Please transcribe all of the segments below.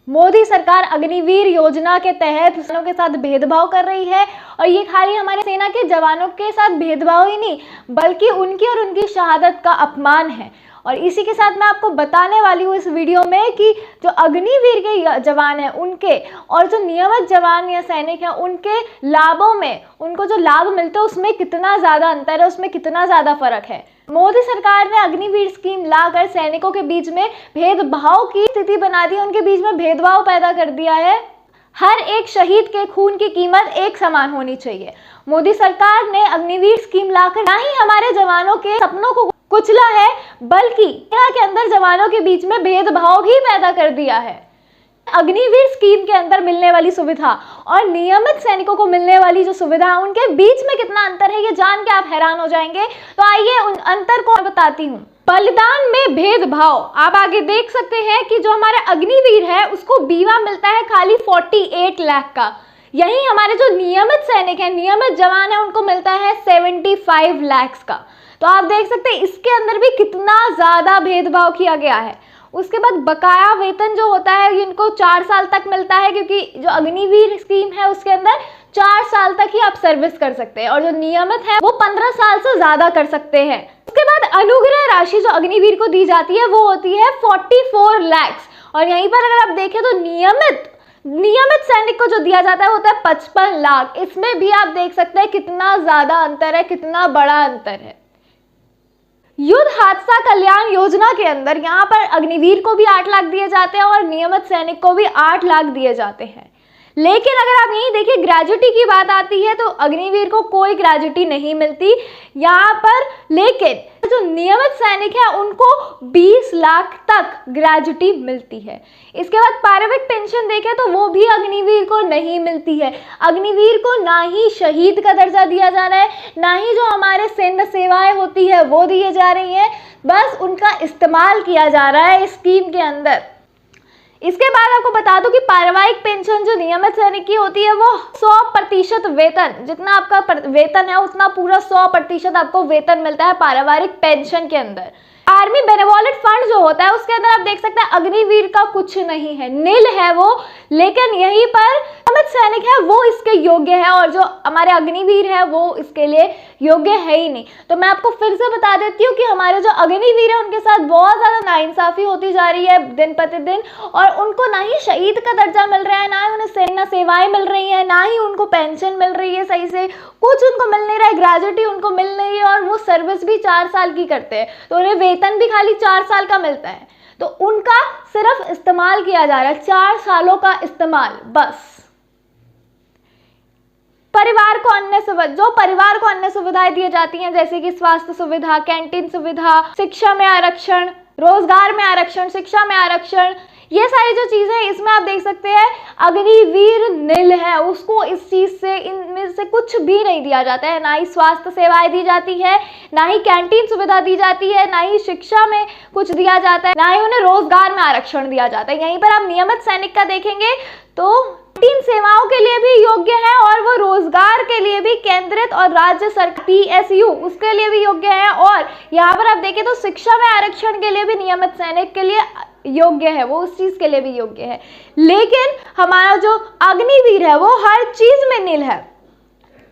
मोदी सरकार अग्निवीर योजना के तहत किसानों के साथ भेदभाव कर रही है। और ये खाली हमारे सेना के जवानों के साथ भेदभाव ही नहीं, बल्कि उनकी और उनकी शहादत का अपमान है। और इसी के साथ मैं आपको बताने वाली हूँ इस वीडियो में कि जो अग्निवीर के जवान हैं उनके और जो नियमित जवान या सैनिक हैं उनके लाभों में, उनको जो लाभ मिलते हैं उसमें कितना ज़्यादा अंतर है, उसमें कितना ज़्यादा फर्क है। मोदी सरकार ने अग्निवीर स्कीम लाकर सैनिकों के बीच में भेदभाव की स्थिति बना दी, उनके बीच में भेदभाव पैदा कर दिया है। हर एक शहीद के खून की कीमत एक समान होनी चाहिए। मोदी सरकार ने अग्निवीर स्कीम लाकर ना ही हमारे जवानों के सपनों को कुचला है, बल्कि यहाँ के अंदर जवानों के बीच में भेदभाव भी पैदा कर दिया है। अग्निवीर स्कीम के अंदर मिलने वाली सुविधा और नियमित सैनिकों को मिलने वाली जो सुविधा है उनके बीच में कितना अंतर है, ये जान के आप हैरान हो जाएंगे। तो आइए उन अंतर को बताती हूँ। बलिदान में भेदभाव, आप आगे देख सकते हैं कि जो हमारा अग्निवीर है उसको बीमा मिलता है खाली 48 लाख का। यही हमारे जो नियमित सैनिक हैं, नियमित जवान है, उनको मिलता है 75 लाख का। तो आप देख सकते हैं इसके अंदर भी कितना ज्यादा भेदभाव किया गया है। उसके बाद बकाया वेतन जो होता है इनको 4 साल तक मिलता है, क्योंकि जो अग्निवीर स्कीम है उसके अंदर 4 साल तक ही आप सर्विस कर सकते हैं और जो नियमित है वो 15 साल से ज्यादा कर सकते हैं। उसके बाद अनुग्रह राशि जो अग्निवीर को दी जाती है वो होती है 44 लाख। और यहीं पर अगर आप देखें तो नियमित सैनिक को जो दिया जाता है होता है 55 लाख। इसमें भी आप देख सकते हैं कितना ज्यादा अंतर है, कितना बड़ा अंतर है। युद्ध हादसा कल्याण योजना के अंदर यहाँ पर अग्निवीर को भी 8 लाख दिए जाते हैं और नियमित सैनिक को भी 8 लाख दिए जाते हैं। लेकिन अगर आप यहीं देखिए ग्रेजुटी की बात आती है तो अग्निवीर को कोई ग्रेजुटी नहीं मिलती यहाँ पर, लेकिन जो नियमित सैनिक है उनको 20 लाख तक ग्रेजुटी मिलती है। इसके बाद पारिवारिक पेंशन देखें तो वो भी अग्निवीर को नहीं मिलती है। अग्निवीर को ना ही शहीद का दर्जा दिया जा रहा है, ना ही जो हमारे सैन्य सेवाएं होती है वो दिए जा रही हैं, बस उनका इस्तेमाल किया जा रहा है इस स्कीम के अंदर। इसके बाद आपको बता दूं कि पारिवारिक पेंशन जो नियमित सैनिक की होती है वो 100% वेतन, जितना आपका वेतन है उतना पूरा 100% आपको वेतन मिलता है पारिवारिक पेंशन के अंदर। आर्मी बेनेवोलेंट फंड जो होता है उसके अंदर आप देख सकते हैं अग्निवीर का कुछ नहीं है, नील है वो, लेकिन यहीं पर नियमित सैनिक है वो इसके योग्य है और जो हमारे अग्निवीर है वो इसके लिए योग्य है ही नहीं। तो मैं आपको फिर से बता देती हूँ कि हमारे जो अग्निवीर है उनके साथ बहुत ज्यादा नाइंसाफी होती जा रही है दिन प्रतिदिन, और उनको ना ही शहीद का दर्जा मिल रहा है, ना ही उन्हें सेना सेवाएं मिल रही है, ना ही उनको पेंशन मिल रही है सही से, कुछ उनको मिल नहीं रहा है, ग्रेजुटी उनको मिल नहीं है और वो सर्विस भी 4 साल की करते हैं तो उन्हें वेतन भी खाली 4 साल का मिलता है। तो उनका सिर्फ इस्तेमाल किया जा रहा है, 4 सालों का इस्तेमाल बस। परिवार को अन्य सुविधाएं दी जाती हैं जैसे कि स्वास्थ्य सुविधा, कैंटीन सुविधा, शिक्षा में आरक्षण, रोजगार में आरक्षण, शिक्षा में आरक्षण, ये सारी जो चीजें इसमें आप देख सकते हैं अग्निवीर नील है, उसको इस चीज से, इनमें से कुछ भी नहीं दिया जाता है। ना ही स्वास्थ्य सेवाएं दी जाती है, ना ही कैंटीन सुविधा दी जाती है, ना ही शिक्षा में कुछ दिया जाता है, ना ही उन्हें रोजगार में आरक्षण दिया जाता है। यहीं पर आप नियमित सैनिक का देखेंगे तो 3 सेवाओं के लिए भी योग्य है और वो रोजगार के लिए भी केंद्रित और राज्य सरकार PSU उसके लिए भी योग्य है। और यहाँ पर आप देखें तो शिक्षा में आरक्षण के लिए भी नियमित सैनिक के लिए योग्य है, वो उस चीज के लिए भी योग्य है। लेकिन हमारा जो अग्निवीर है वो हर चीज में नील है।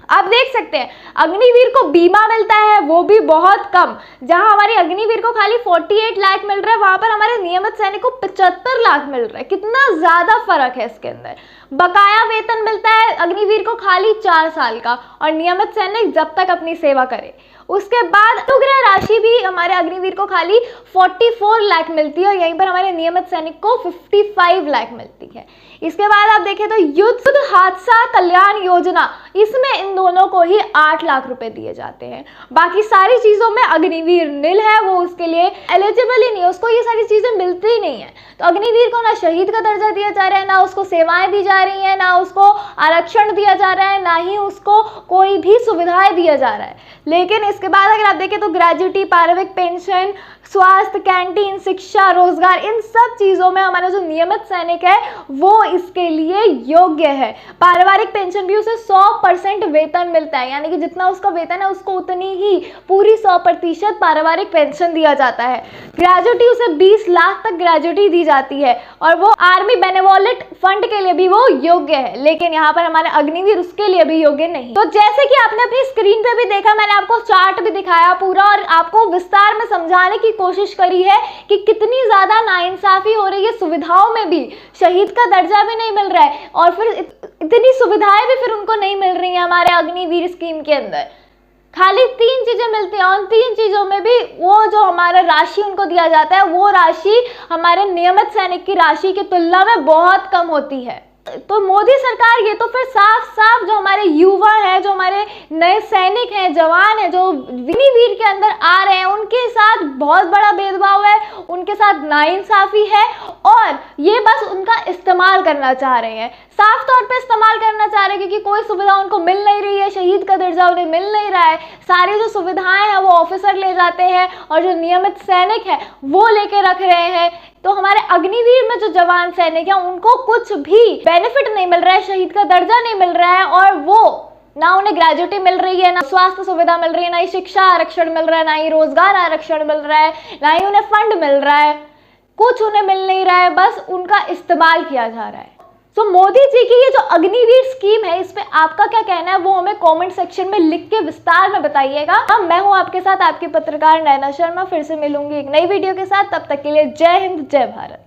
आप देख सकते हैं अग्निवीर को बीमा मिलता है वो भी बहुत कम, जहां हमारे अग्निवीर को खाली 48 लाख मिल रहा है वहां पर हमारे नियमित सैनिक को 75 लाख मिल रहा है। कितना ज्यादा फर्क है इसके अंदर। बकाया वेतन मिलता है अग्निवीर को खाली 4 साल का और नियमित सैनिक जब तक अपनी सेवा करे। उसके बाद अनुग्रह राशि भी हमारे अग्निवीर को खाली 44 लाख मिलती है और यहीं पर हमारे नियमित सैनिक को 55 लाख मिलती है। इसके बाद आप देखें तो युद्ध हादसा कल्याण योजना, इसमें इन दोनों को ही 8 लाख रुपए दिए जाते हैं। बाकी सारी चीजों में अग्निवीर नील है, वो उसके लिए एलिजिबल ही नहीं है, उसको ये सारी चीजें मिलती ही नहीं है। तो अग्निवीर को ना शहीद का दर्जा दिया जा रहा है, ना उसको सेवाएं दी जा रही है, ना उसको आरक्षण दिया जा रहा है, ना ही उसको कोई भी सुविधाएं दिया जा रहा है। लेकिन इसके उसके बाद अगर आप देखें तो ग्रेजुटी, प्रारंभिक पेंशन, स्वास्थ्य, कैंटीन, शिक्षा, रोजगार, इन सब चीज़ों में हमारा जो नियमित सैनिक है वो इसके लिए योग्य है। पारिवारिक पेंशन भी उसे 100% वेतन मिलता है, यानी कि जितना उसका वेतन है उसको उतनी ही पूरी 100% पारिवारिक पेंशन दिया जाता है। ग्रेजुटी उसे 20 लाख तक ग्रेजुटी दी जाती है और वो आर्मी बेनेवोलेंट फंड के लिए भी वो योग्य है, लेकिन यहाँ पर हमारे अग्निवीर उसके लिए भी योग्य नहीं। तो जैसे कि आपने अपनी स्क्रीन पे भी देखा, मैंने आपको चार्ट भी दिखाया पूरा और आपको विस्तार में समझाने की कोशिश करी है कि कितनी ज्यादा नाइंसाफी हो रही है। सुविधाओं में भी शहीद का दर्जा भी नहीं मिल रहा है और फिर इतनी सुविधाएं भी फिर उनको नहीं मिल रही है हमारे अग्निवीर स्कीम के अंदर। खाली 3 चीजें मिलती हैं और 3 चीजों में भी वो जो हमारा राशि उनको दिया जाता है वो राशि हमारे नियमित सैनिक की राशि की तुलना में बहुत कम होती है। तो मोदी सरकार ये तो फिर साफ साफ जो हमारे युवा हैं, जो हमारे नए सैनिक हैं, जवान हैं, जो अग्निवीर के अंदर आ रहे हैं, उनके साथ बहुत बड़ा भेदभाव है, उनके साथ नाइंसाफी है और ये बस उनका इस्तेमाल करना चाह रहे हैं। साफ तौर पे इस्तेमाल करना चाह रहे हैं क्योंकि कोई सुविधा उनको मिल नहीं रही है, शहीद का दर्जा उन्हें मिल नहीं रहा है। सारी जो सुविधाएं हैं वो ऑफिसर ले जाते हैं और जो नियमित सैनिक है वो लेके रख रहे हैं। तो हमारे अग्निवीर में जो जवान सैनिक हैं उनको कुछ भी बेनिफिट नहीं मिल रहा है, शहीद का दर्जा नहीं मिल रहा है और वो ना उन्हें ग्रेजुटी मिल रही है, ना स्वास्थ्य सुविधा मिल रही है, ना ही शिक्षा आरक्षण मिल रहा है, ना ही रोजगार आरक्षण मिल रहा है, ना ही उन्हें फंड मिल रहा है। कुछ उन्हें मिल नहीं रहा है, बस उनका इस्तेमाल किया जा रहा है। तो मोदी जी की ये जो अग्निवीर स्कीम है इस पे आपका क्या कहना है वो हमें कमेंट सेक्शन में लिख के विस्तार में बताइएगा। मैं हूं आपके साथ आपकी पत्रकार नैना शर्मा, फिर से मिलूंगी एक नई वीडियो के साथ। तब तक के लिए जय हिंद, जय भारत।